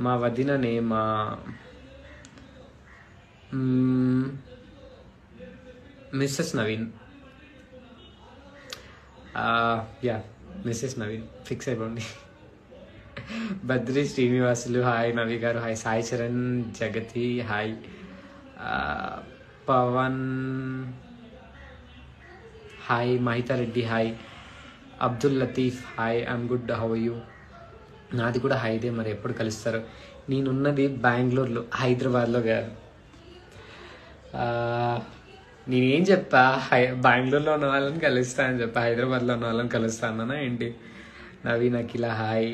మా వదిననే మా Mrs Naveen. Yeah, Mrs Naveen fix అయిపోండి. Badri Srinivasulu hi, Navi garu hi, Sai Charan Jagathi hi, Pavan hi, Mahitha Reddy hi, Abdul Latif hi, I'm good, how you. నాది కూడా హాయిదే, మరి ఎప్పుడు కలుస్తారు? నేనున్నది బెంగళూరులో, హైదరాబాద్లో కాదు. నేనేం చెప్పా, బెంగళూరులో ఉన్న వాళ్ళని కలుస్తా అని చెప్పా, హైదరాబాద్లో ఉన్న వాళ్ళని కలుస్తా అన్నానా ఏంటి? Naveen Akhila hi,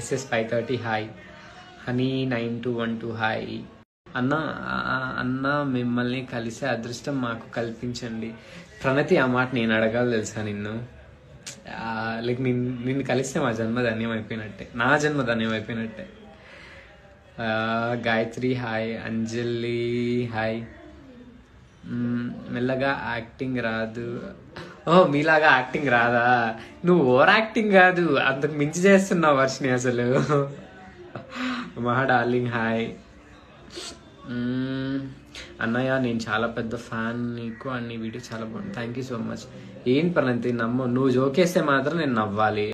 SS 530 hi, honey 9212 hi. అన్న మిమ్మల్ని కలిసే అదృష్టం మాకు కల్పించండి. ప్రణతి, ఆ మాట నేను అడగాలి తెలుసా నిన్ను. లైక్ నిన్ను కలిస్తే మా జన్మ ధన్యం అయిపోయినట్టే, నా జన్మ ధన్యం అయిపోయినట్టే. గాయత్రి హాయ్, అంజలి హాయ్. మెల్లగా యాక్టింగ్ రాదు. మీలాగా యాక్టింగ్ రాదా? నువ్వు ఓవర్ యాక్టింగ్ కాదు, అంతకు మించి చేస్తున్నావు వర్షిని అసలు. మహా డార్లింగ్ హాయ్. అన్నయ్య నేను చాలా పెద్ద ఫ్యాన్ నీకు, అన్ని వీడియో చాలా బాగుంది, థ్యాంక్ యూ సో మచ్. ఏం పనంతి నమ్ము, నువ్వు జోకేస్తే మాత్రం నేను నవ్వాలి.